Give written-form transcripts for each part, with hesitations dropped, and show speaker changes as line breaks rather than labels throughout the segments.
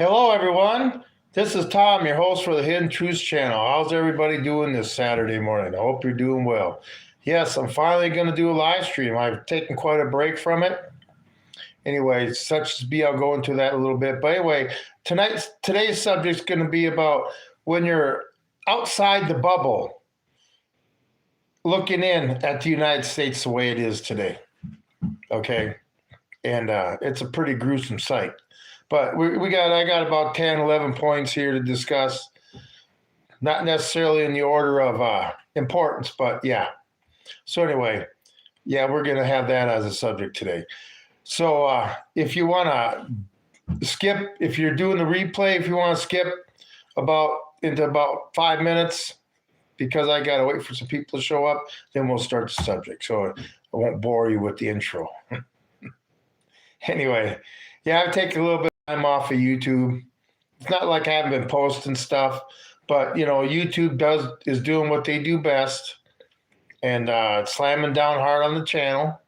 Hello, everyone. This is Tom, your host for the Hidden Truths channel. How's everybody doing this Saturday morning? I hope you're doing well. Yes, I'm finally going to do a live stream. I've taken quite a break from it. Anyway, such as be, I'll go into that a little bit. But anyway, today's subject is going to be about when you're outside the bubble, looking in at the United States the way it is today. Okay, and it's a pretty gruesome sight. But I got about 10, 11 points here to discuss, not necessarily in the order of importance, but yeah. So anyway, yeah, we're going to have that as a subject today. So if you want to skip, if you're doing the replay, if you want to skip into about 5 minutes, because I got to wait for some people to show up, then we'll start the subject. So I won't bore you with the intro. Anyway, yeah, I've taken a little bit of time off of YouTube. It's not like I haven't been posting stuff, but YouTube is doing what they do best, and slamming down hard on the channel.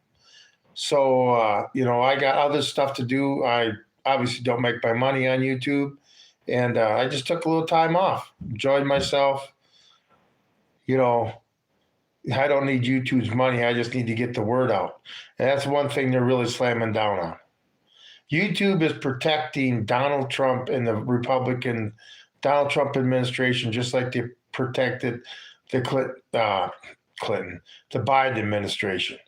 So I got other stuff to do. I obviously don't make my money on YouTube, and I just took a little time off, enjoyed myself. I don't need YouTube's money. I just need to get the word out, and that's one thing they're really slamming down on. YouTube is protecting Donald Trump and the Donald Trump administration, just like they protected the Clinton, the Biden administration.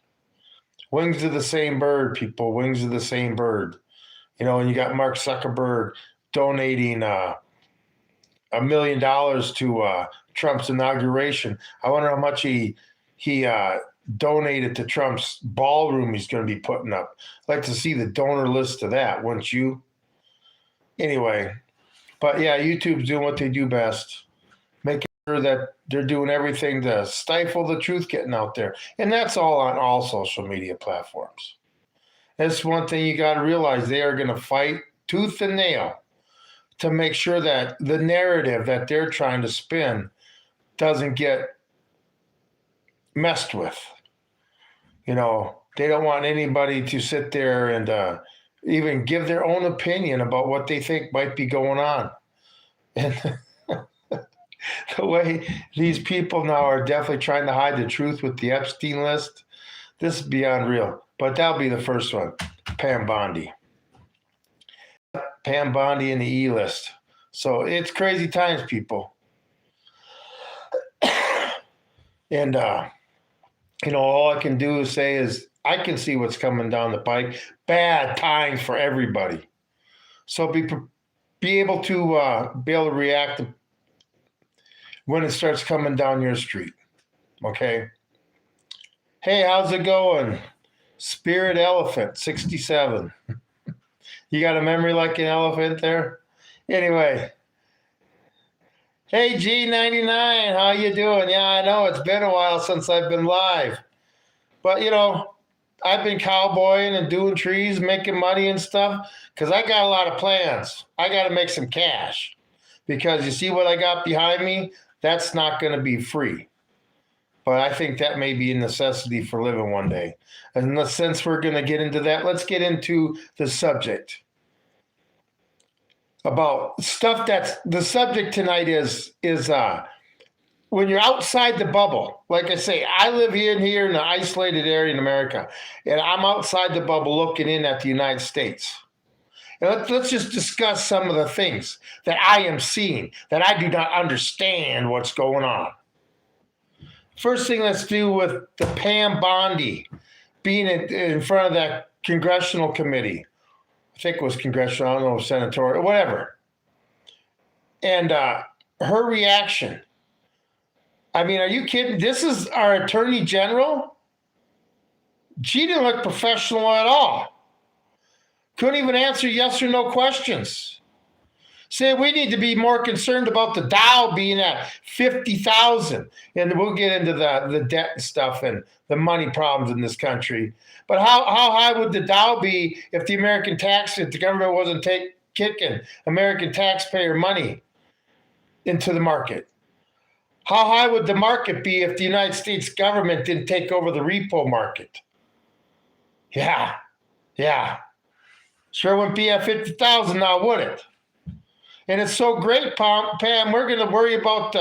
Wings of the same bird, people. Wings of the same bird. And you got Mark Zuckerberg donating $1 million to Trump's inauguration. I wonder how much he donated to Trump's ballroom he's going to be putting up. I'd like to see the donor list of that, wouldn't you? Anyway, but yeah, YouTube's doing what they do best, making sure that they're doing everything to stifle the truth getting out there. And that's all on all social media platforms. That's one thing you got to realize. They are going to fight tooth and nail to make sure that the narrative that they're trying to spin doesn't get messed with. They don't want anybody to sit there and even give their own opinion about what they think might be going on. And the way these people now are definitely trying to hide the truth with the Epstein list, this is beyond real. But that'll be the first one, Pam Bondi. Pam Bondi in the E list. So it's crazy times, people. And, all I can do is say is I can see what's coming down the pike. Bad times for everybody. So be able to react when it starts coming down your street. Okay. Hey, how's it going? Spirit Elephant 67. You got a memory like an elephant there? Anyway. Hey, G99, how you doing? Yeah, I know it's been a while since I've been live. But, I've been cowboying and doing trees, making money and stuff, because I got a lot of plans. I got to make some cash. Because you see what I got behind me? That's not going to be free. But I think that may be a necessity for living one day. And since we're going to get into that, let's get into the subject. About stuff that's the subject tonight is when you're outside the bubble. Like I say, I live here in an isolated area in America, and I'm outside the bubble looking in at the United States. And let's just discuss some of the things that I am seeing, that I do not understand what's going on. First thing, let's do with the Pam Bondi being in front of that congressional committee. I think it was congressional, I don't know, senatorial, whatever. And her reaction. I mean, are you kidding? This is our attorney general? She didn't look professional at all. Couldn't even answer yes or no questions. Say we need to be more concerned about the Dow being at 50,000. And we'll get into the debt and stuff and the money problems in this country. But how high would the Dow be if the government wasn't kicking American taxpayer money into the market? How high would the market be if the United States government didn't take over the repo market? Yeah. Sure wouldn't be at 50,000 now, would it? And it's so great, Pam, we're going to worry about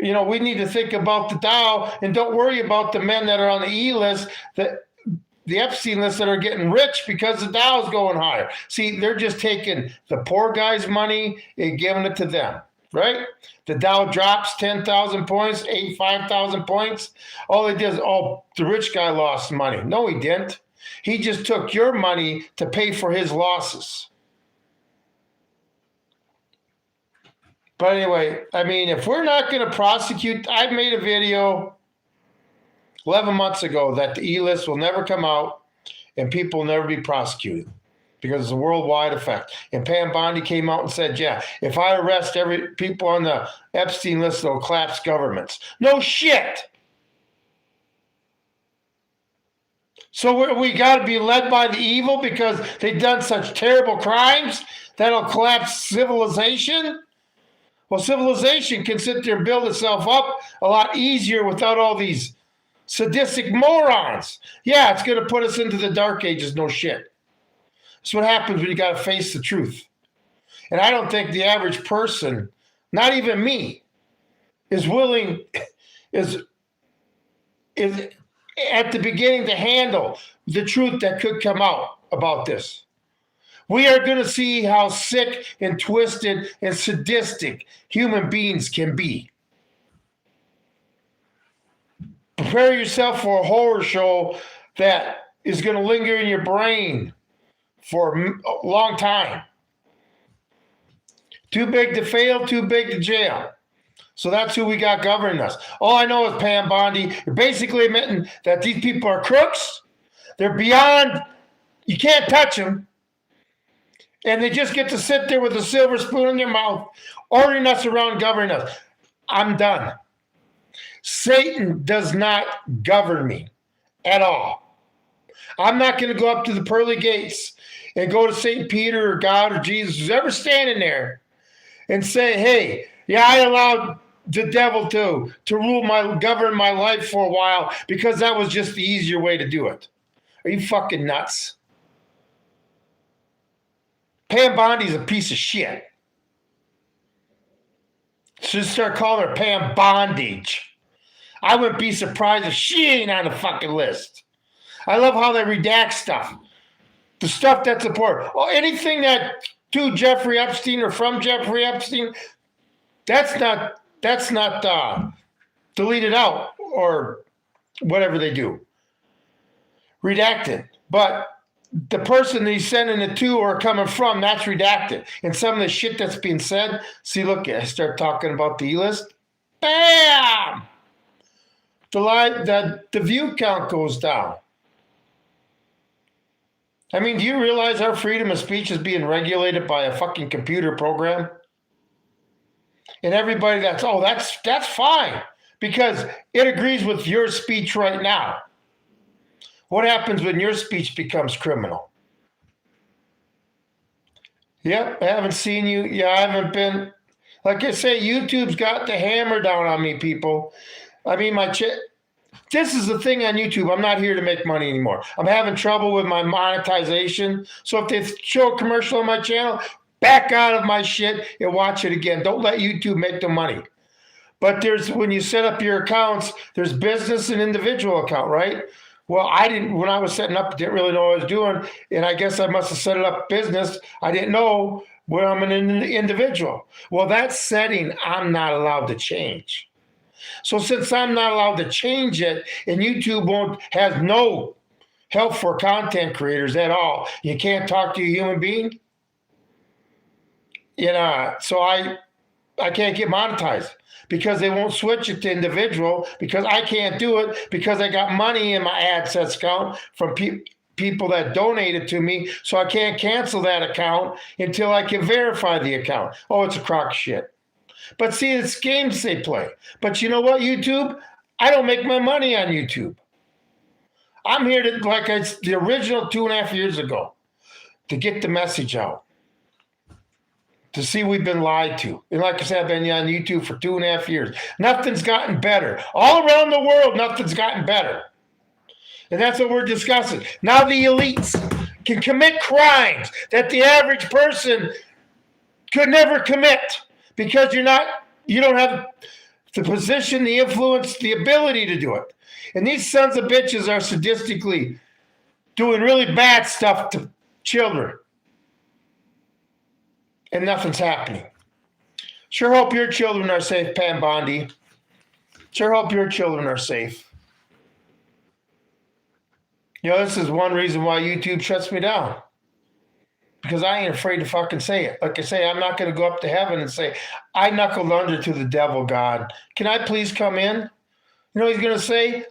we need to think about the Dow and don't worry about the men that are on the E list, the Epstein list that are getting rich because the Dow's going higher. See, they're just taking the poor guy's money and giving it to them, right? The Dow drops 10,000 points, 5,000 points. All they did is, the rich guy lost money. No, he didn't. He just took your money to pay for his losses. But anyway, I mean, if we're not going to prosecute, I made a video 11 months ago that the E-list will never come out and people will never be prosecuted because it's a worldwide effect. And Pam Bondi came out and said, yeah, if I arrest people on the Epstein list, it'll collapse governments. No shit. So we got to be led by the evil because they've done such terrible crimes that'll collapse civilization? Well, civilization can sit there and build itself up a lot easier without all these sadistic morons. Yeah, it's going to put us into the dark ages, no shit. That's what happens when you got to face the truth. And I don't think the average person, not even me, is willing, is at the beginning to handle the truth that could come out about this. We are going to see how sick and twisted and sadistic human beings can be. Prepare yourself for a horror show that is going to linger in your brain for a long time. Too big to fail, too big to jail. So that's who we got governing us. All I know is Pam Bondi. You're basically admitting that these people are crooks. They're beyond, you can't touch them. And they just get to sit there with a silver spoon in their mouth, ordering us around, governing us. I'm done. Satan does not govern me at all. I'm not going to go up to the pearly gates and go to St. Peter or God or Jesus, who's ever standing there, and say, hey, yeah, I allowed the devil to govern my life for a while because that was just the easier way to do it. Are you fucking nuts? Pam Bondi's a piece of shit. Should start calling her Pam Bondage. I wouldn't be surprised if she ain't on the fucking list. I love how they redact stuff. The stuff that's important. Anything that to Jeffrey Epstein or from Jeffrey Epstein, that's not deleted out or whatever they do. Redacted. But the person that he's sending it to or coming from, that's redacted. And some of the shit that's being said, see, look, I start talking about the E-list. Bam! The view count goes down. I mean, do you realize our freedom of speech is being regulated by a fucking computer program? And everybody that's fine because it agrees with your speech right now. What happens when your speech becomes criminal? Yep, I haven't seen you. Yeah, I haven't been. Like I say, YouTube's got the hammer down on me, people. I mean, this is the thing on YouTube. I'm not here to make money anymore. I'm having trouble with my monetization. So if they show a commercial on my channel, back out of my shit and watch it again. Don't let YouTube make the money. But when you set up your accounts, there's business and individual account, right? Well, when I was setting up, didn't really know what I was doing. And I guess I must have set it up business. I didn't know where I'm an individual. Well, that setting, I'm not allowed to change. So since I'm not allowed to change it and YouTube has no help for content creators at all, you can't talk to a human being. So I can't get monetized. Because they won't switch it to individual, because I can't do it, because I got money in my AdSense account from people that donated to me, so I can't cancel that account until I can verify the account. Oh, it's a crock of shit. But see, it's games they play. But you know what, YouTube? I don't make my money on YouTube. I'm here to, the original 2.5 years ago, to get the message out. To see we've been lied to. And like I said, I've been on YouTube for 2.5 years. Nothing's gotten better. All around the world, nothing's gotten better. And that's what we're discussing. Now the elites can commit crimes that the average person could never commit because you don't have the position, the influence, the ability to do it. And these sons of bitches are sadistically doing really bad stuff to children. And nothing's happening. Sure hope your children are safe, Pam Bondi. Sure hope your children are safe. This is one reason why YouTube shuts me down. Because I ain't afraid to fucking say it. Like I say, I'm not going to go up to heaven and say, I knuckled under to the devil, God. Can I please come in? He's going to say,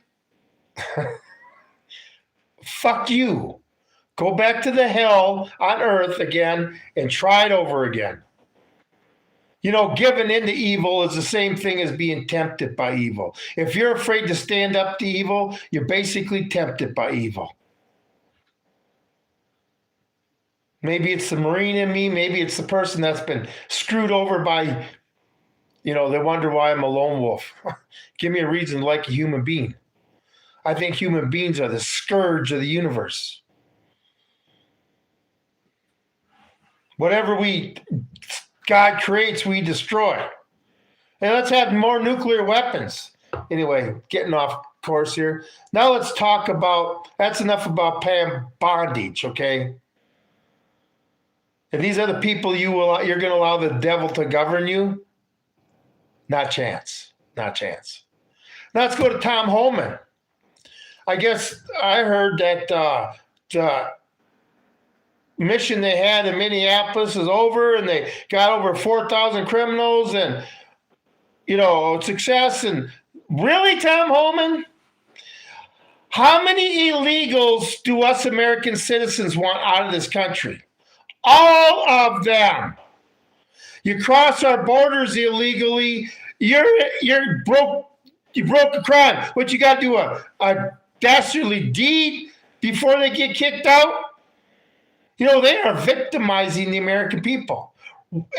fuck you. Go back to the hell on earth again and try it over again. Giving in to evil is the same thing as being tempted by evil. If you're afraid to stand up to evil, you're basically tempted by evil. Maybe it's the Marine in me. Maybe it's the person that's been screwed over by, they wonder why I'm a lone wolf. Give me a reason to like a human being. I think human beings are the scourge of the universe. Whatever God creates, we destroy. And let's have more nuclear weapons. Anyway, getting off course here. Now let's talk about, that's enough about Pam bondage, okay? And these are the people you're going to allow the devil to govern you? Not chance. Not chance. Now let's go to Tom Homan. I guess I heard that the mission they had in Minneapolis is over and they got over 4,000 criminals and, success. And really, Tom Homan? How many illegals do us American citizens want out of this country? All of them. You cross our borders illegally, you're broke. You broke a crime. What you got to do a dastardly deed before they get kicked out? They are victimizing the American people.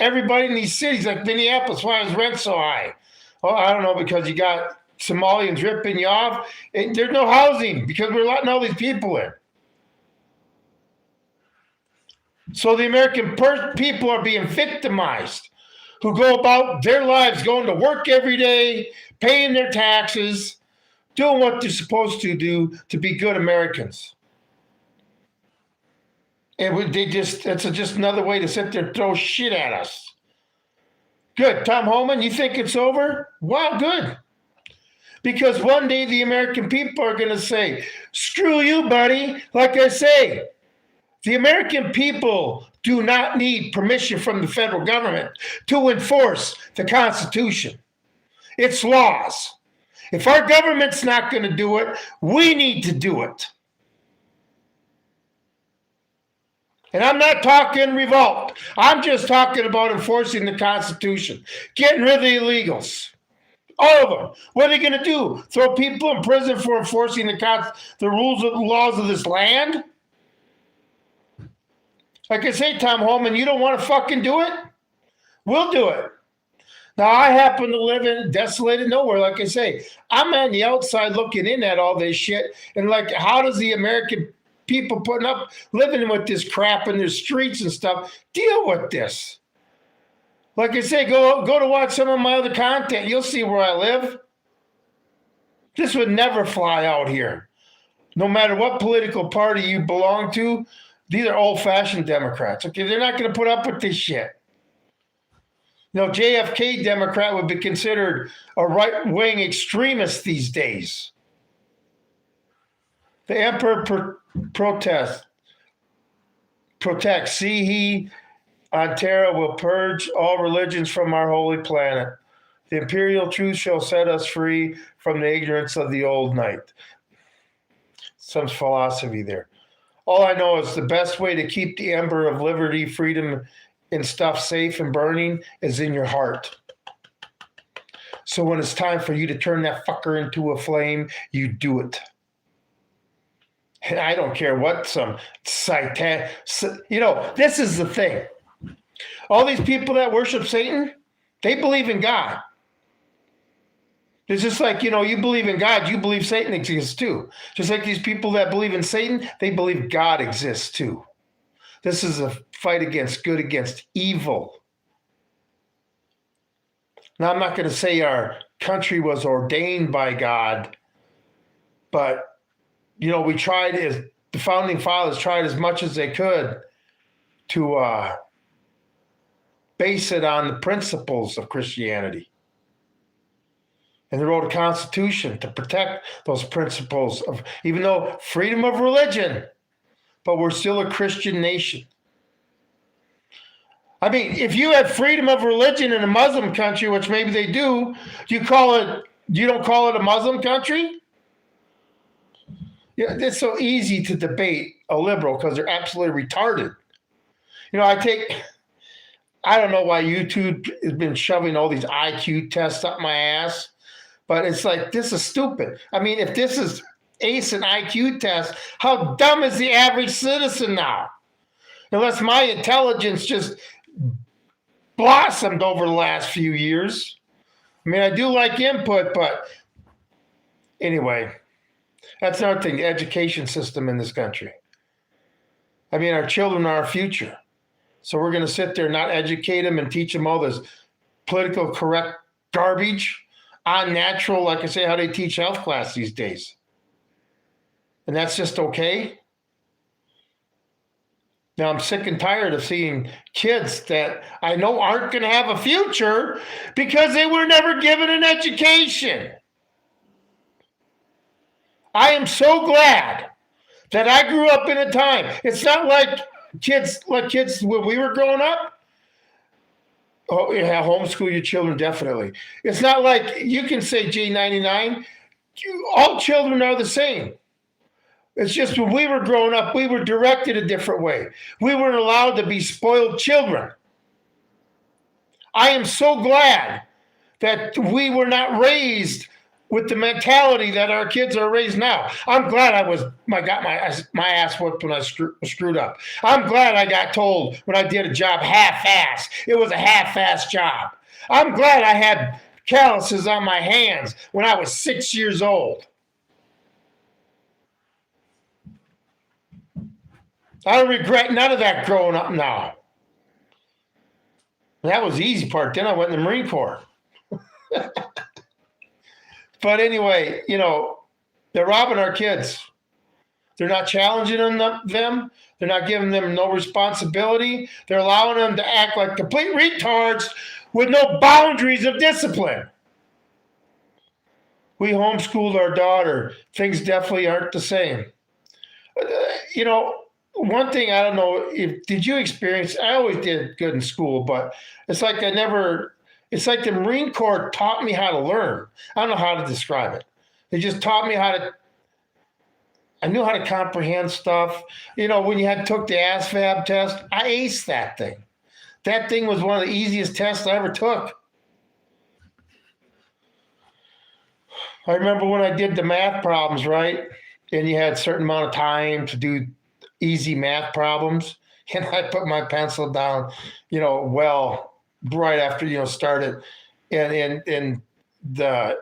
Everybody in these cities like Minneapolis, why is rent so high? Well, I don't know, because you got Somalians ripping you off. And there's no housing because we're letting all these people in. So the American people are being victimized, who go about their lives going to work every day, paying their taxes, doing what they're supposed to do to be good Americans. And it's just another way to sit there and throw shit at us. Good. Tom Homan, you think it's over? Wow, good. Because one day the American people are going to say, screw you, buddy. Like I say, the American people do not need permission from the federal government to enforce the Constitution. It's laws. If our government's not going to do it, we need to do it. And I'm not talking revolt. I'm just talking about enforcing the Constitution, getting rid of the illegals. All of them. What are they going to do? Throw people in prison for enforcing the rules of the laws of this land? Like I say, Tom Homan, you don't want to fucking do it? We'll do it. Now, I happen to live in desolated nowhere, like I say. I'm on the outside looking in at all this shit. And how does the American people living with this crap in their streets and stuff deal with this? Like I say, go to watch some of my other content. You'll see where I live. This would never fly out here. No matter what political party you belong to, these are old-fashioned Democrats. Okay, they're not going to put up with this shit. JFK Democrat would be considered a right-wing extremist these days. The emperor protects. See, he on terra will purge all religions from our holy planet. The imperial truth shall set us free from the ignorance of the old night. Some philosophy there. All I know is the best way to keep the ember of liberty, freedom, and stuff safe and burning is in your heart. So when it's time for you to turn that fucker into a flame, you do it. And I don't care what this is the thing. All these people that worship Satan, they believe in God. It's just like, you believe in God, you believe Satan exists too. Just like these people that believe in Satan, they believe God exists too. This is a fight against good, against evil. Now, I'm not going to say our country was ordained by God, but, we tried, as the founding fathers tried as much as they could to base it on the principles of Christianity. And they wrote a constitution to protect those principles of, even though freedom of religion, but we're still a Christian nation. I mean, if you have freedom of religion in a Muslim country, which maybe they do, you don't call it a Muslim country? Yeah, it's so easy to debate a liberal because they're absolutely retarded. I don't know why YouTube has been shoving all these IQ tests up my ass, but it's like, this is stupid. I mean, if this is ACE and IQ test, how dumb is the average citizen now? Unless my intelligence just blossomed over the last few years. I mean, I do like input, but anyway, that's another thing, the education system in this country. I mean, our children are our future. So we're going to sit there and not educate them and teach them all this political correct garbage, unnatural, like I say, how they teach health class these days. And that's just okay? Now, I'm sick and tired of seeing kids that I know aren't going to have a future because they were never given an education. I am so glad that I grew up in a time. It's not like kids when we were growing up. Oh, yeah, homeschool your children, definitely. It's not like you can say J99. All children are the same. It's just when we were growing up, we were directed a different way. We weren't allowed to be spoiled children. I am so glad that we were not raised with the mentality that our kids are raised now. I'm glad I got my ass whipped when I screwed up. I'm glad I got told when I did a job half-ass. It was a half-ass job. I'm glad I had calluses on my hands when I was 6 years old. I don't regret none of that growing up now. That was the easy part. Then I went in the Marine Corps. But anyway, they're robbing our kids. They're not challenging them. They're not giving them no responsibility. They're allowing them to act like complete retards with no boundaries of discipline. We homeschooled our daughter. Things definitely aren't the same. One thing, I don't know, did you experience, I always did good in school, but it's like it's like the Marine Corps taught me how to learn. I don't know how to describe it. They just taught me I knew how to comprehend stuff. When you took the ASVAB test, I aced that thing. That thing was one of the easiest tests I ever took. I remember when I did the math problems, right? And you had a certain amount of time to do easy math problems. And I put my pencil down, right after, started. And the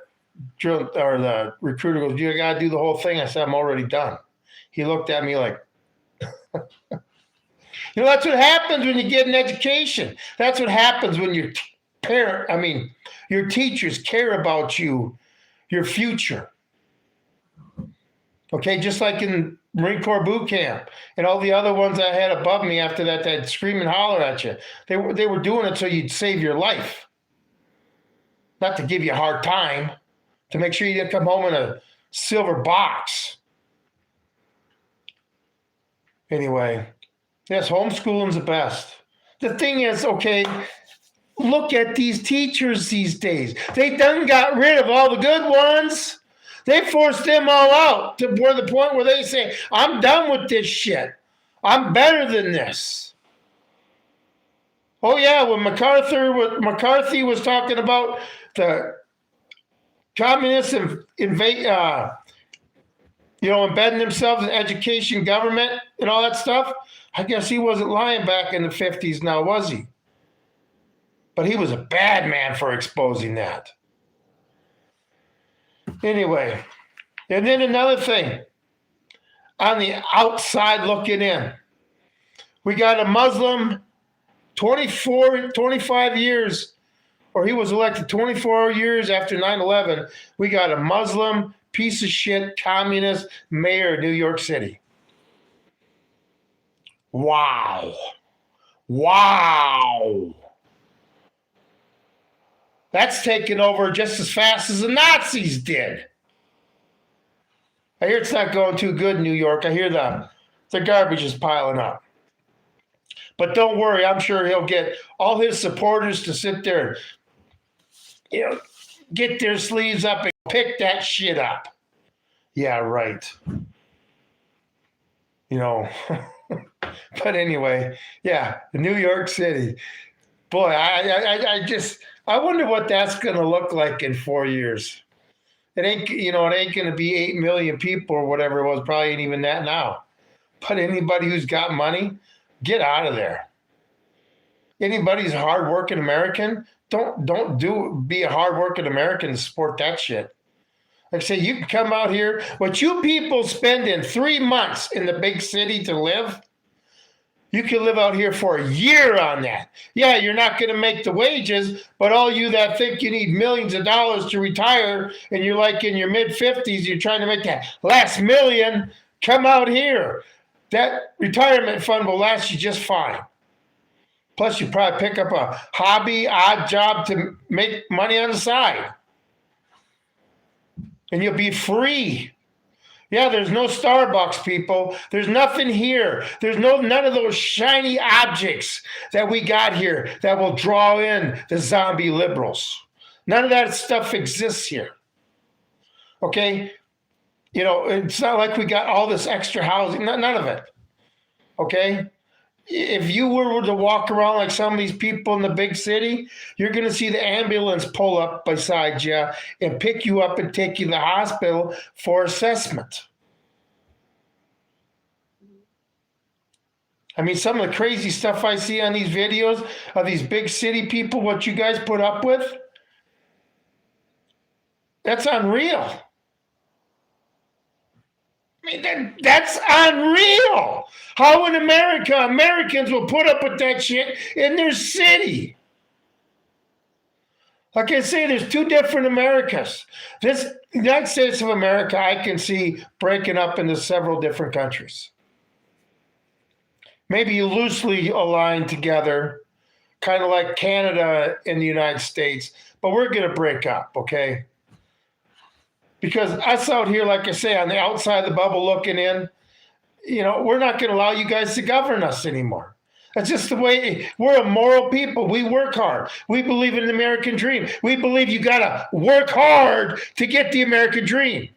drill or the recruiter goes, "You got to do the whole thing." I said, "I'm already done." He looked at me like, that's what happens when you get an education. That's what happens when your teachers care about you, your future. Okay, just like in Marine Corps boot camp and all the other ones I had above me after that scream and holler at you. They were doing it so you'd save your life. Not to give you a hard time, to make sure you didn't come home in a silver box. Anyway, yes, homeschooling's the best. The thing is, okay, look at these teachers these days. They done got rid of all the good ones. They forced them all out to the point where they say, "I'm done with this shit. I'm better than this." Oh yeah, when McCarthy was talking about the communists embedding themselves in education, government, and all that stuff, I guess he wasn't lying back in the 50s now, was he? But he was a bad man for exposing that. Anyway, and then another thing, on the outside looking in, we got a Muslim, 25 years or he was elected 24 years after 9/11, we got a Muslim piece of shit communist mayor of New York City. Wow. Wow. That's taken over just as fast as the Nazis did. I hear it's not going too good in New York. I hear the garbage is piling up. But don't worry, I'm sure he'll get all his supporters to sit there, get their sleeves up and pick that shit up. Yeah, right. But anyway, yeah, New York City. Boy, I wonder what that's going to look like in 4 years. It ain't going to be 8 million people or whatever it was. Probably ain't even that now. But anybody who's got money, get out of there. Anybody who's a hardworking American, don't be a hardworking American to support that shit. Like I say, you can come out here. What you people spend in 3 months in the big city to live, you can live out here for a year on that. Yeah, you're not going to make the wages, but all you that think you need millions of dollars to retire and you're like in your mid-50s, you're trying to make that last million, come out here. That retirement fund will last you just fine. Plus, you probably pick up a hobby, odd job to make money on the side. And you'll be free. Yeah, there's no Starbucks, people. There's nothing here. There's none of those shiny objects that we got here that will draw in the zombie liberals. None of that stuff exists here. Okay? It's not like we got all this extra housing. None of it. Okay? If you were to walk around like some of these people in the big city, you're going to see the ambulance pull up beside you and pick you up and take you to the hospital for assessment. I mean, some of the crazy stuff I see on these videos of these big city people, what you guys put up with, that's unreal. I mean, that's unreal. How in America, Americans will put up with that shit in their city. Like I say, there's two different Americas. This United States of America, I can see breaking up into several different countries. Maybe loosely aligned together, kind of like Canada and the United States, but we're going to break up, okay? Because us out here, like I say, on the outside of the bubble looking in, we're not going to allow you guys to govern us anymore. That's just the way. We're a moral people. We work hard. We believe in the American dream. We believe you got to work hard to get the American dream.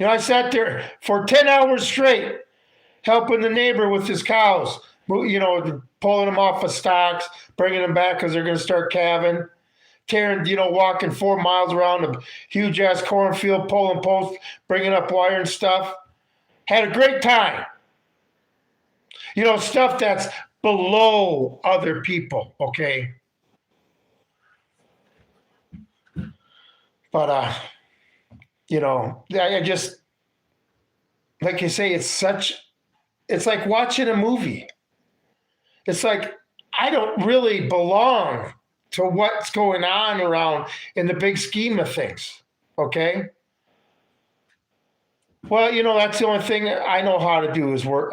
I sat there for 10 hours straight helping the neighbor with his cows, pulling them off of stocks, bringing them back because they're going to start calving. Tearing, walking 4 miles around a huge ass cornfield, pulling posts, bringing up wire and stuff. Had a great time. Stuff that's below other people, okay? But, I just, like you say, it's like watching a movie. It's like, I don't really belong to what's going on around in the big scheme of things, okay? Well, that's the only thing I know how to do is work.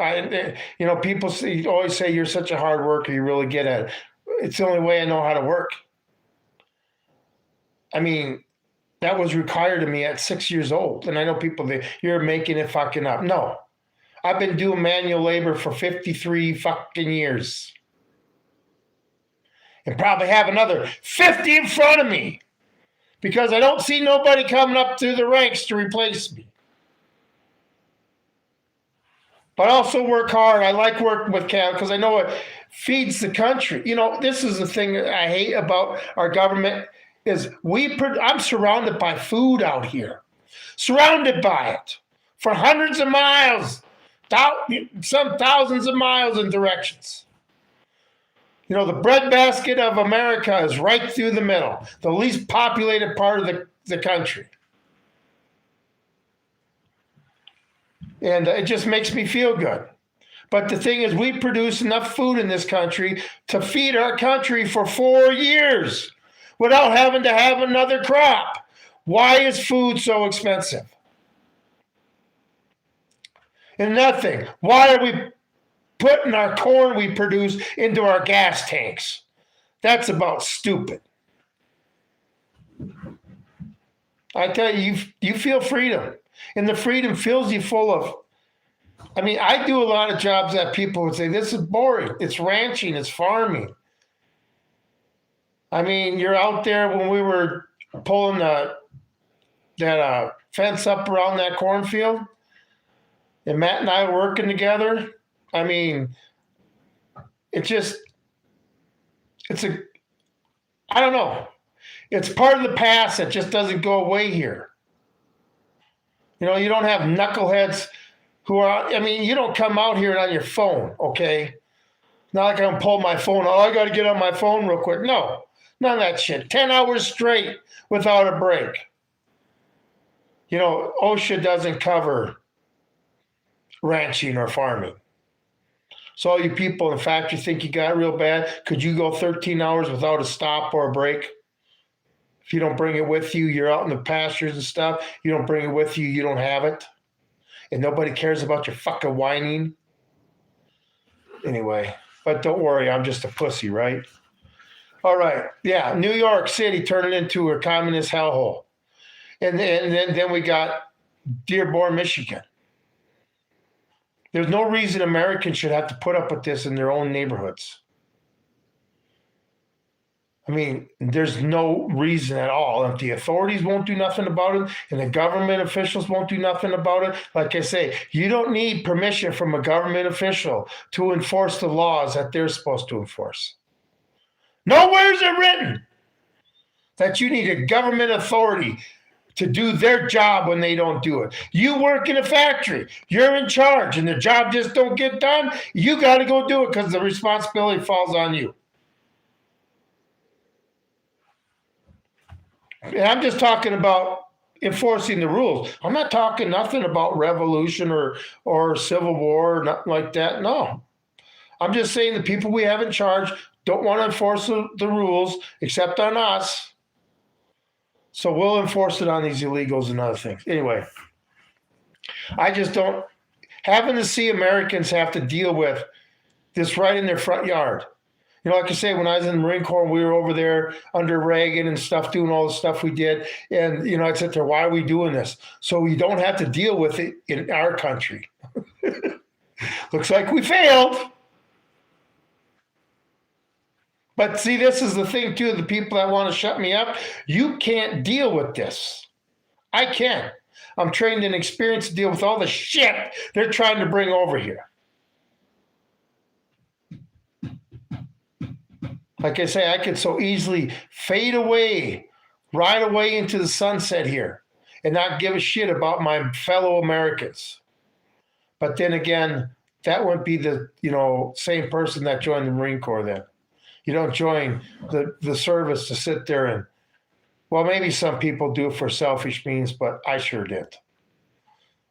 People always say you're such a hard worker, you really get at it. It's the only way I know how to work. I mean, that was required of me at 6 years old. And I know people think you're making it fucking up. No, I've been doing manual labor for 53 fucking years. And probably have another 50 in front of me because I don't see nobody coming up through the ranks to replace me. But I also work hard. I like working with cattle because I know it feeds the country. This is the thing that I hate about our government is I'm surrounded by food out here. Surrounded by it for hundreds of miles, some thousands of miles in directions. The breadbasket of America is right through the middle, the least populated part of the country. And it just makes me feel good. But the thing is, we produce enough food in this country to feed our country for 4 years without having to have another crop. Why is food so expensive? And nothing. Why are we putting our corn we produce into our gas tanks? That's about stupid. I tell you, you feel freedom. And the freedom fills you full of. I mean, I do a lot of jobs that people would say, this is boring. It's ranching, it's farming. I mean, you're out there when we were pulling that fence up around that cornfield, and Matt and I working together. I mean, I don't know. It's part of the past that just doesn't go away here. You know, you don't have knuckleheads who are, I mean, you don't come out here on your phone, okay? Not like I'm going to pull my phone. Oh, I got to get on my phone real quick. No, none of that shit. 10 hours straight without a break. You know, OSHA doesn't cover ranching or farming. So all you people in the factory think you got it real bad. Could you go 13 hours without a stop or a break? If you don't bring it with you, you're out in the pastures and stuff. You don't bring it with you, you don't have it. And nobody cares about your fucking whining. Anyway, but don't worry, I'm just a pussy, right? All right. Yeah, New York City turning into a communist hellhole. And then we got Dearborn, Michigan. There's no reason Americans should have to put up with this in their own neighborhoods. I mean, there's no reason at all. If the authorities won't do nothing about it and the government officials won't do nothing about it, like I say, you don't need permission from a government official to enforce the laws that they're supposed to enforce. Nowhere is it written that you need a government authority to do their job when they don't do it. You work in a factory, you're in charge, and the job just don't get done, you got to go do it because the responsibility falls on you. And I'm just talking about enforcing the rules. I'm not talking nothing about revolution or civil war or nothing like that. No. I'm just saying the people we have in charge don't want to enforce the rules except on us. So we'll enforce it on these illegals and other things. Anyway, I just don't, having to see Americans have to deal with this right in their front yard. You know, like I say, when I was in the Marine Corps, we were over there under Reagan and stuff, doing all the stuff we did. And, you know, I'd sit there, why are we doing this? So we don't have to deal with it in our country. Looks like we failed. But see, this is the thing, too, the people that want to shut me up, you can't deal with this. I can. I'm trained and experienced to deal with all the shit they're trying to bring over here. Like I say, I could so easily fade away, ride away into the sunset here and not give a shit about my fellow Americans. But then again, that wouldn't be the, you know, same person that joined the Marine Corps then. You don't join the service to sit there and, well, maybe some people do it for selfish means, but I sure did.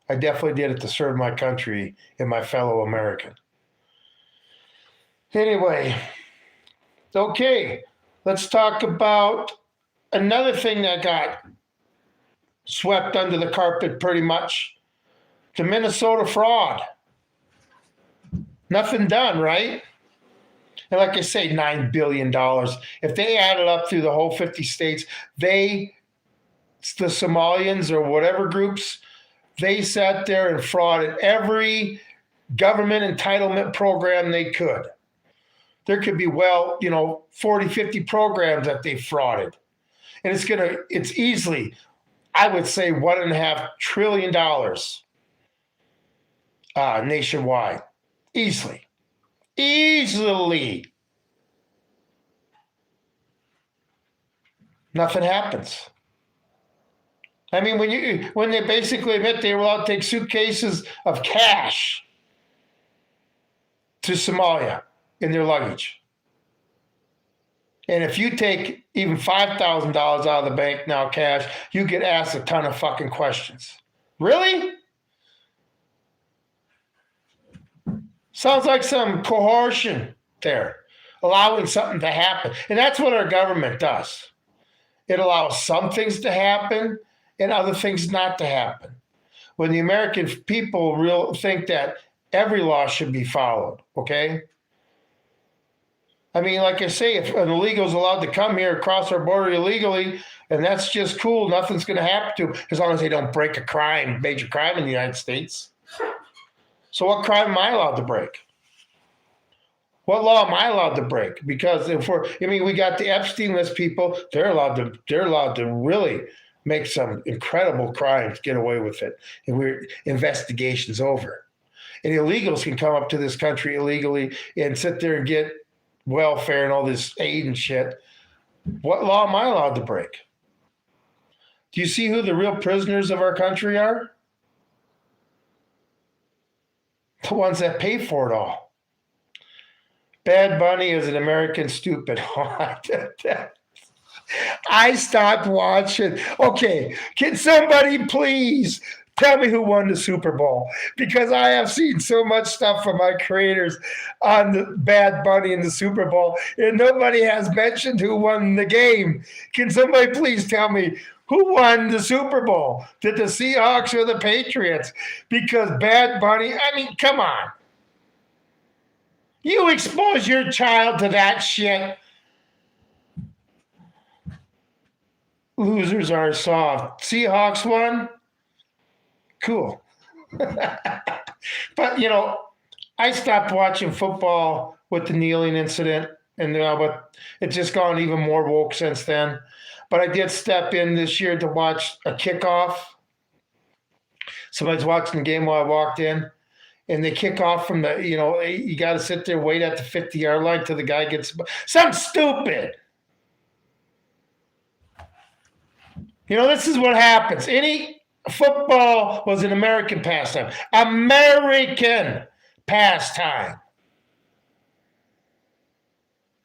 I definitely did it to serve my country and my fellow American. Anyway, okay, let's talk about another thing that got swept under the carpet pretty much. The Minnesota fraud. Nothing done, right? And like I say, $9 billion. If they added up through the whole 50 states, the Somalians or whatever groups, they sat there and frauded every government entitlement program they could. There could be, 40, 50 programs that they frauded. And it's easily, I would say, $1.5 trillion nationwide. Easily. Nothing happens. I mean, when they basically admit they were allowed to take suitcases of cash to Somalia in their luggage. And if you take even $5,000 out of the bank now cash, you get asked a ton of fucking questions. Really? Sounds like some coercion there, allowing something to happen. And that's what our government does. It allows some things to happen and other things not to happen. When the American people think that every law should be followed, okay? I mean, like I say, if an illegal is allowed to come here across our border illegally, and that's just cool, nothing's going to happen to them as long as they don't break a major crime in the United States. So what crime am I allowed to break? What law am I allowed to break? Because we got the Epstein list people, they're allowed to really make some incredible crimes, get away with it, and investigations over. And illegals can come up to this country illegally and sit there and get welfare and all this aid and shit. What law am I allowed to break? Do you see who the real prisoners of our country are? The ones that pay for it all. Bad Bunny is an American stupid. I stopped watching. Okay, can somebody please tell me who won the Super Bowl? Because I have seen so much stuff from my creators on the Bad Bunny in the Super Bowl, and nobody has mentioned who won the game. Can somebody please tell me who won the Super Bowl? Did the Seahawks or the Patriots? Because Bad Bunny, I mean, come on. You expose your child to that shit. Losers are soft. Seahawks won? Cool. But, I stopped watching football with the kneeling incident, and but it's just gone even more woke since then. But I did step in this year to watch a kickoff. Somebody's watching the game while I walked in, and they kick off from the, you got to sit there, wait at the 50-yard line till the guy gets something stupid. This is what happens. Football was an American pastime. American pastime.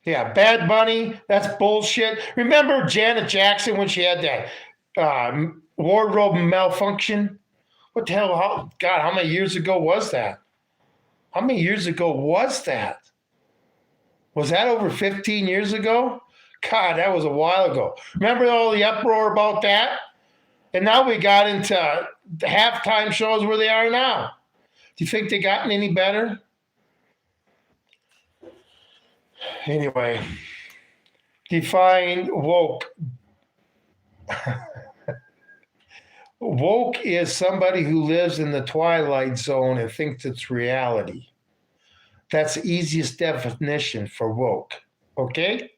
Yeah, Bad Bunny, that's bullshit. Remember Janet Jackson when she had that wardrobe malfunction? What the hell? God, how many years ago was that? How many years ago was that? Was that over 15 years ago? God, that was a while ago. Remember all the uproar about that? And now we got into the halftime shows where they are now. Do you think they gotten any better? Anyway, define woke. Woke is somebody who lives in the twilight zone and thinks it's reality. That's the easiest definition for woke. Okay?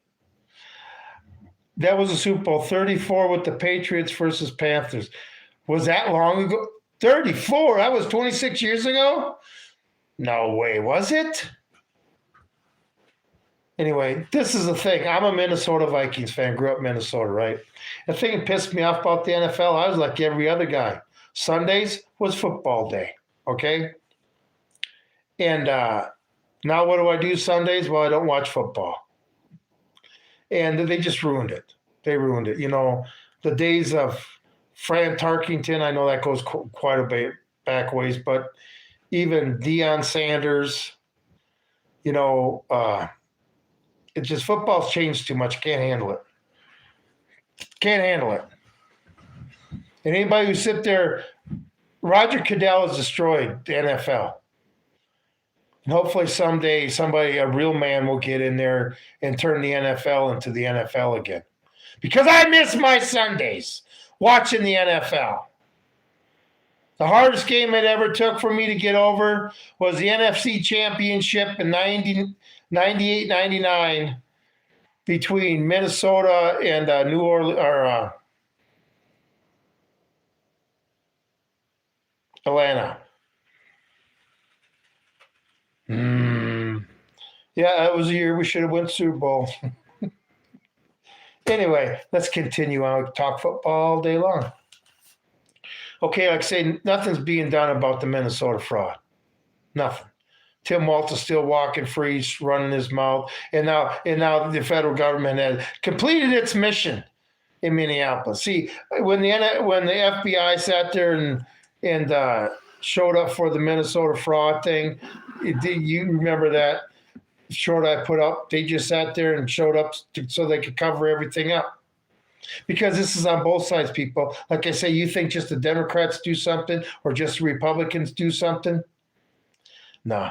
That was a Super Bowl 34 with the Patriots versus Panthers. Was that long ago? 34? That was 26 years ago? No way, was it? Anyway, this is the thing. I'm a Minnesota Vikings fan. Grew up in Minnesota, right? The thing that pissed me off about the NFL, I was like every other guy. Sundays was football day, okay? And now what do I do Sundays? Well, I don't watch football. And they just ruined it. They ruined it. The days of Fran Tarkington, I know that goes quite a bit back ways, but even Deion Sanders, it's just football's changed too much. Can't handle it. Can't handle it. And anybody who sit there, Roger Goodell has destroyed the NFL. And hopefully someday a real man will get in there and turn the NFL into the NFL again. Because I miss my Sundays watching the NFL. The hardest game it ever took for me to get over was the NFC Championship in 98-99 between Minnesota and New Orleans or Atlanta. Yeah, that was a year we should have won Super Bowl. Anyway, let's continue on. Talk football all day long. Okay, like I say, nothing's being done about the Minnesota fraud. Nothing. Tim Walton's still walking free, running his mouth, and now the federal government has completed its mission in Minneapolis. See, when the FBI sat there and showed up for the Minnesota fraud thing, You remember that short I put up? They just sat there and showed up so they could cover everything up. Because this is on both sides, people. Like I say, you think just the Democrats do something or just the Republicans do something? No.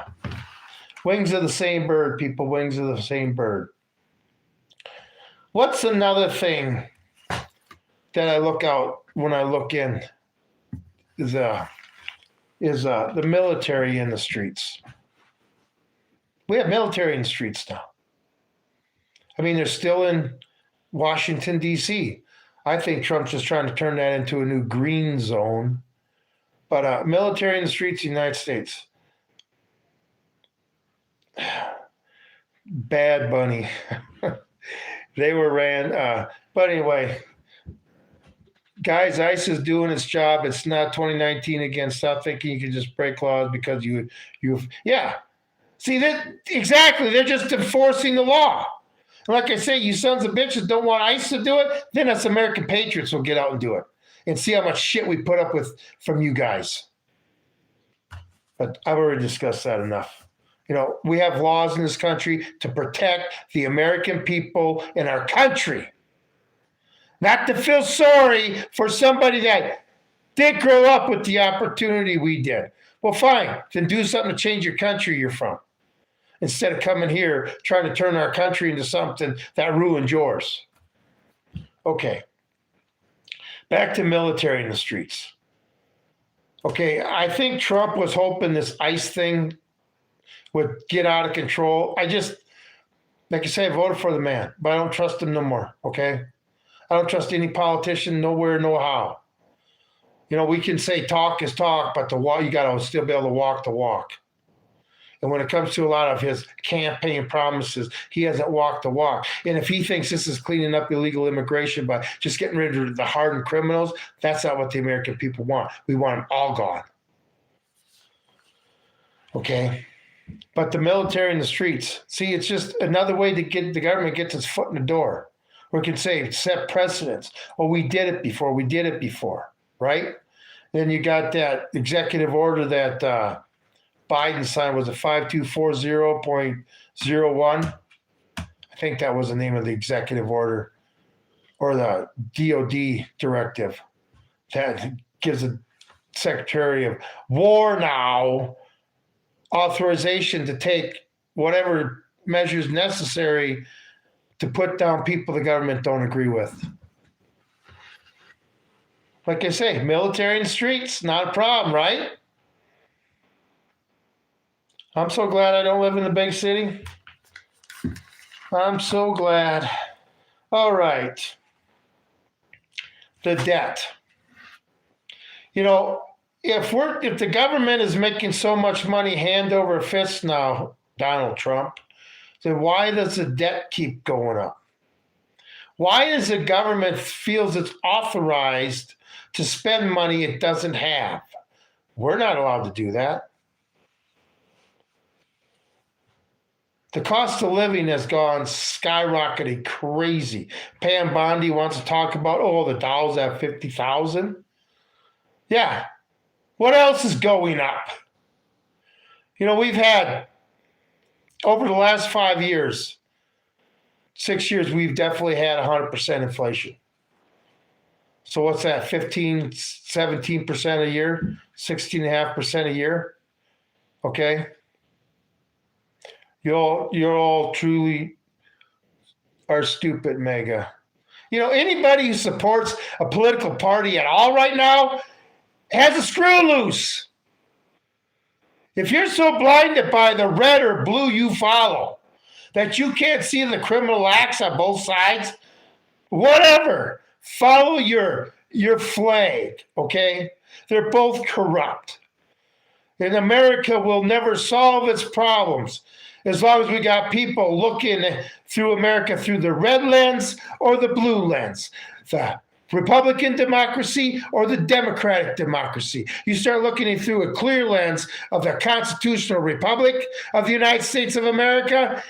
Wings of the same bird, people. Wings of the same bird. What's another thing that I look out when I look in is the military in the streets. We have military in the streets now. I mean, they're still in Washington, D.C. I think Trump's just trying to turn that into a new green zone. But military in the streets of the United States. Bad Bunny. They were ran. But anyway, guys, ICE is doing its job. It's not 2019 again. Stop thinking you can just break laws because yeah. See, that exactly. They're just enforcing the law. Like I say, you sons of bitches don't want ICE to do it, then us American patriots will get out and do it and see how much shit we put up with from you guys. But I've already discussed that enough. You know, we have laws in this country to protect the American people in our country. Not to feel sorry for somebody that did grow up with the opportunity we did. Well, fine. Then do something to change your country you're from. Instead of coming here trying to turn our country into something that ruined yours. Okay. Back to military in the streets. Okay, I think Trump was hoping this ICE thing would get out of control. Like I say, I voted for the man, but I don't trust him no more, okay? I don't trust any politician nowhere, no how. You know, we can say talk is talk, but you got to still be able to walk the walk. And when it comes to a lot of his campaign promises, he hasn't walked the walk. And if he thinks this is cleaning up illegal immigration by just getting rid of the hardened criminals, that's not what the American people want. We want them all gone. Okay? But the military in the streets, see, it's just another way to get the government gets its foot in the door. We can say, set precedents. Oh, we did it before, right? Then you got that executive order that Biden signed, was it 5240.01? I think that was the name of the executive order or the DOD directive that gives the Secretary of War now authorization to take whatever measures necessary to put down people the government don't agree with. Like I say, military in the streets, not a problem, right? I'm so glad I don't live in the big city. I'm so glad. All right. The debt. You know, if the government is making so much money hand over fist now, Donald Trump, then why does the debt keep going up? Why does the government feels it's authorized to spend money it doesn't have? We're not allowed to do that. The cost of living has gone skyrocketing crazy. Pam Bondi wants to talk about, the Dow's at 50,000. Yeah. What else is going up? You know, we've had, over the last 5 years, 6 years, we've definitely had 100% inflation. So what's that, 15, 17% a year, 16.5% a year? Okay. You're all truly are stupid, mega. You know, anybody who supports a political party at all right now has a screw loose. If you're so blinded by the red or blue you follow that you can't see the criminal acts on both sides, whatever, follow your flag, okay? They're both corrupt. And America will never solve its problems as long as we got people looking through America through the red lens or the blue lens, the Republican democracy or the Democratic democracy. You start looking through a clear lens of the constitutional republic of the United States of America,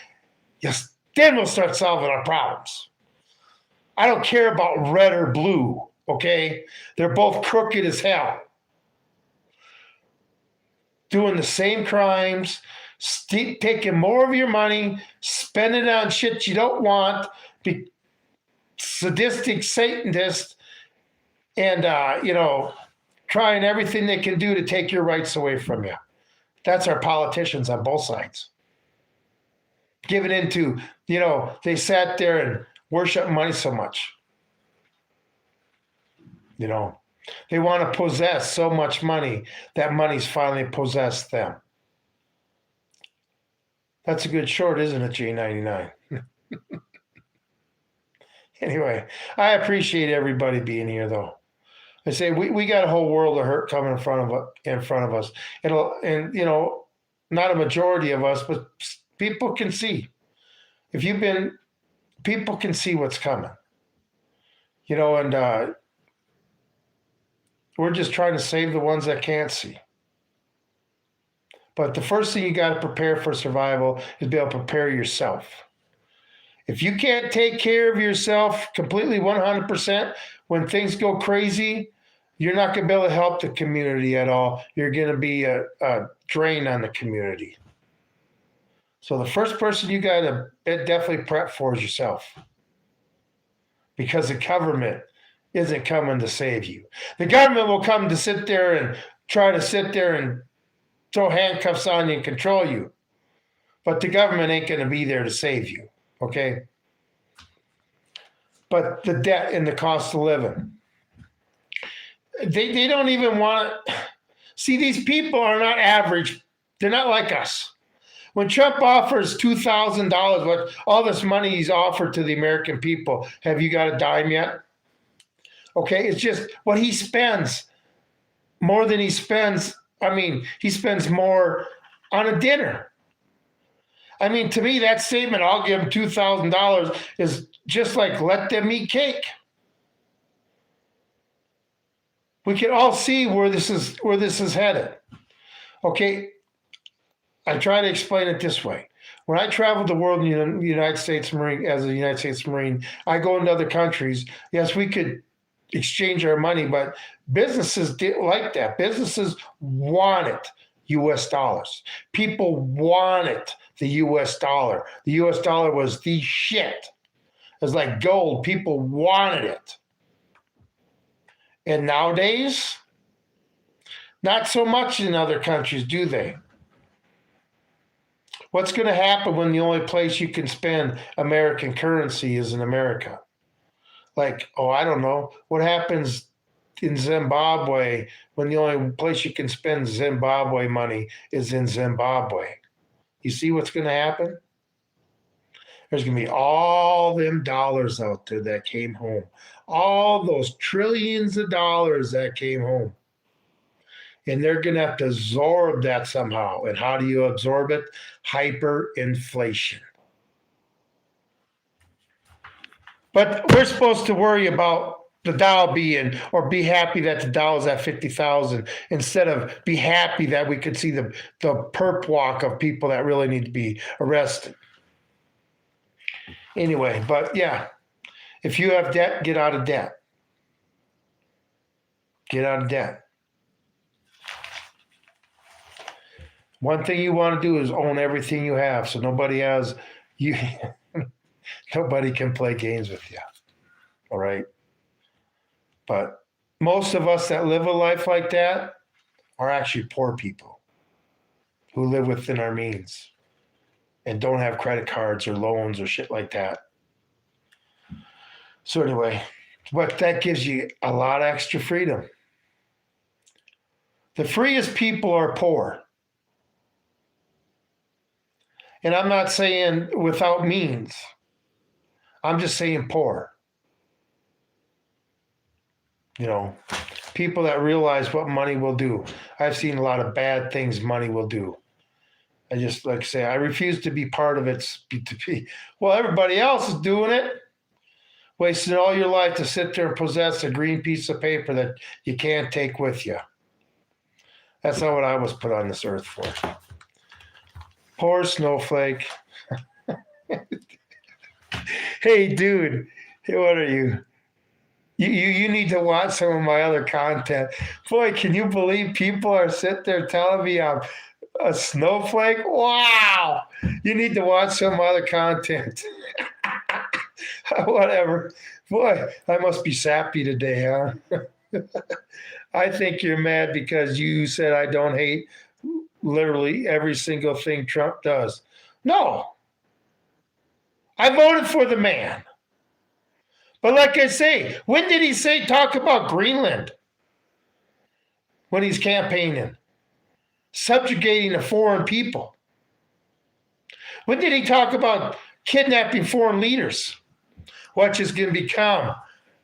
yes, then we'll start solving our problems. I don't care about red or blue, okay? They're both crooked as hell. Doing the same crimes, taking more of your money, spending it on shit you don't want, be sadistic Satanists, and trying everything they can do to take your rights away from you. That's our politicians on both sides. Giving into, they sat there and worship money so much. They want to possess so much money that money's finally possessed them. That's a good short, isn't it, J99? Anyway, I appreciate everybody being here, though. I say we got a whole world of hurt coming in front of us. And not a majority of us, but people can see. People can see what's coming. And we're just trying to save the ones that can't see. But the first thing you got to prepare for survival is be able to prepare yourself. If you can't take care of yourself completely 100% when things go crazy, you're not going to be able to help the community at all. You're going to be a drain on the community. So the first person you got to definitely prep for is yourself. Because the government isn't coming to save you. The government will come to sit there and try to sit there and throw handcuffs on you and control you. But the government ain't going to be there to save you, okay? But the debt and the cost of living. They don't even want to. See, these people are not average. They're not like us. When Trump offers $2,000, what all this money he's offered to the American people, have you got a dime yet? Okay, it's just what he spends. More than he spends. I mean, he spends more on a dinner. I mean, to me, that statement, I'll give him $2,000, is just like let them eat cake. We can all see where this is headed. Okay, I try to explain it this way. When I traveled the world in the United States Marine, as a United States Marine, I go into other countries. Yes, we could exchange our money, but businesses didn't like that. Businesses wanted U.S. dollars. People wanted the U.S. dollar. The U.S. dollar was the shit. It was like gold. People wanted it. And nowadays, not so much in other countries, do they? What's going to happen when the only place you can spend American currency is in America? Like, I don't know. What happens in Zimbabwe when the only place you can spend Zimbabwe money is in Zimbabwe? You see what's going to happen? There's going to be all them dollars out there that came home. All those trillions of dollars that came home. And they're going to have to absorb that somehow. And how do you absorb it? Hyperinflation. But we're supposed to worry about the Dow being, or be happy that the Dow is at 50,000 instead of be happy that we could see the perp walk of people that really need to be arrested. Anyway, but yeah, if you have debt, get out of debt. Get out of debt. One thing you want to do is own everything you have, so nobody can play games with you. All right? But most of us that live a life like that are actually poor people who live within our means and don't have credit cards or loans or shit like that. So anyway, but that gives you a lot of extra freedom. The freest people are poor. And I'm not saying without means. I'm just saying poor. People that realize what money will do. I've seen a lot of bad things money will do. I just like to say, I refuse to be part of it. Well, everybody else is doing it. Wasting all your life to sit there and possess a green piece of paper that you can't take with you. That's not what I was put on this earth for. Poor snowflake. Hey, dude. Hey, what are you? You need to watch some of my other content. Boy, can you believe people are sitting there telling me I'm A snowflake? Wow. You need to watch some other content. Whatever. Boy, I must be sappy today, huh? I think you're mad because you said I don't hate literally every single thing Trump does. No, I voted for the man. But like I say, when did he say talk about Greenland? When he's campaigning, subjugating a foreign people. When did he talk about kidnapping foreign leaders, which is going to become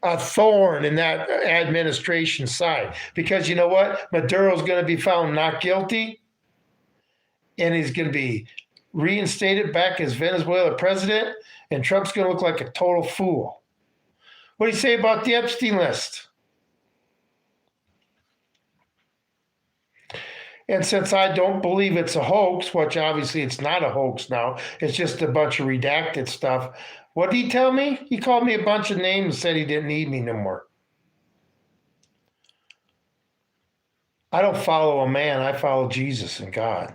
a thorn in that administration side? Because you know what? Maduro's going to be found not guilty, and he's going to be reinstated back as Venezuela president, and Trump's going to look like a total fool. What do you say about the Epstein list? And since I don't believe it's a hoax, which obviously it's not a hoax now, it's just a bunch of redacted stuff. What did he tell me? He called me a bunch of names and said he didn't need me no more. I don't follow a man. I follow Jesus and God.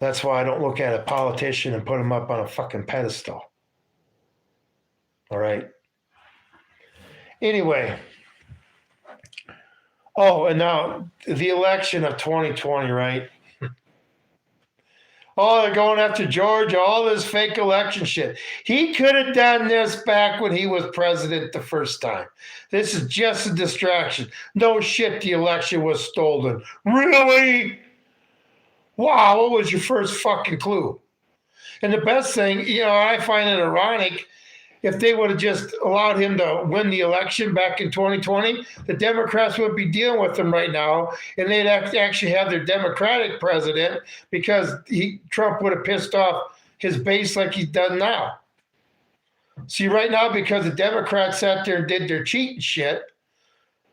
That's why I don't look at a politician and put him up on a fucking pedestal. All right. Anyway. Oh, and now the election of 2020, right? Oh, they're going after Georgia, all this fake election shit. He could have done this back when he was president the first time. This is just a distraction. No shit, the election was stolen. Really? Wow, what was your first fucking clue? And the best thing, I find it ironic, if they would have just allowed him to win the election back in 2020, the Democrats would be dealing with him right now, and they'd actually have their Democratic president because Trump would have pissed off his base like he's done now. See, right now, because the Democrats sat there and did their cheating shit,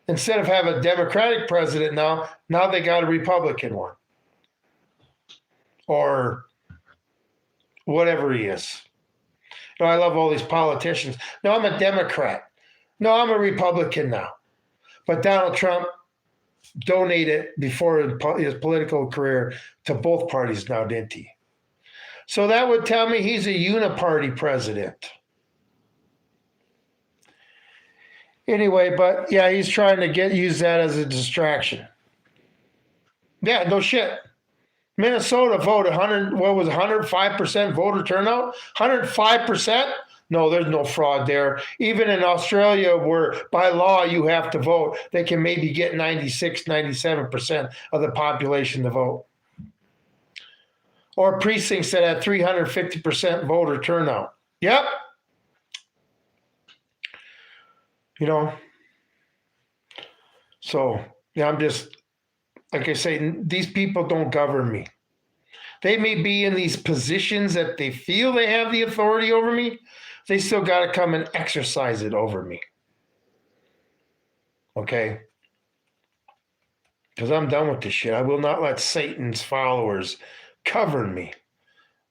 instead of having a Democratic president now they got a Republican one. Or whatever he is. I love all these politicians. No, I'm a Democrat. No, I'm a Republican now. But Donald Trump donated before his political career to both parties now, didn't he? So that would tell me he's a uniparty president. Anyway, but yeah, he's trying to use that as a distraction. Yeah, no shit. Minnesota voted 105% voter turnout? 105%? No, there's no fraud there. Even in Australia, where by law you have to vote, they can maybe get 96, 97% of the population to vote. Or precincts that had 350% voter turnout. Yep. So, I'm just, like I say, these people don't govern me. They may be in these positions that they feel they have the authority over me. They still got to come and exercise it over me. Okay? Because I'm done with this shit. I will not let Satan's followers govern me.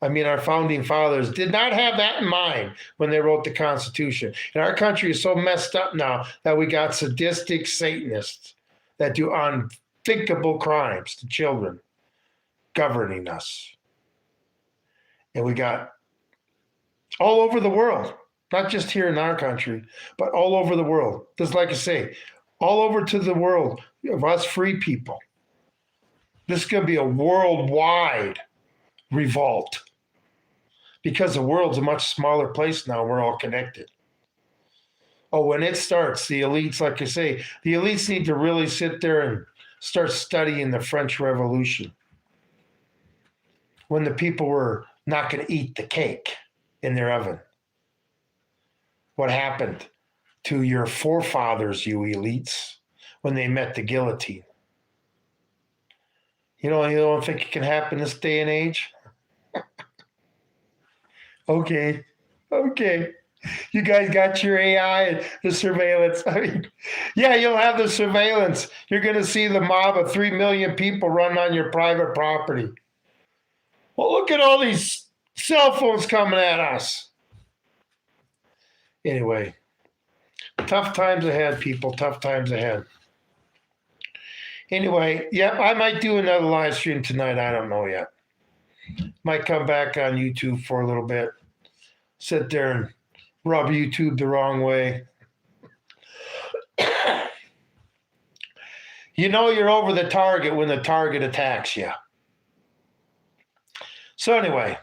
I mean, our founding fathers did not have that in mind when they wrote the Constitution. And our country is so messed up now that we got sadistic Satanists that do unthinkable crimes to children governing us. And we got all over the world, not just here in our country, but all over the world. Just like I say, all over to the world of us free people. This is going to be a worldwide revolt because the world's a much smaller place now. We're all connected. Oh, when it starts, the elites, like I say, the elites need to really sit there and start studying the French Revolution, when the people were not going to eat the cake in their oven. What happened to your forefathers, you elites, when they met the guillotine? You don't think it can happen this day and age? Okay. You guys got your AI and the surveillance. I mean, yeah, you'll have the surveillance. You're going to see the mob of 3 million people run on your private property. Well, look at all these cell phones coming at us. Anyway, tough times ahead, people. Tough times ahead. Anyway, yep, I might do another live stream tonight. I don't know yet. Might come back on YouTube for a little bit. Sit there and rub YouTube the wrong way. You know you're over the target when the target attacks you. So anyway,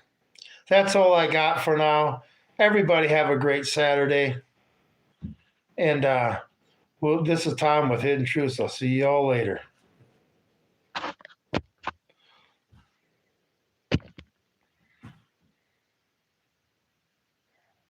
that's all I got for now. Everybody have a great Saturday. And well, this is Tom with Hidden Truths. I'll see you all later.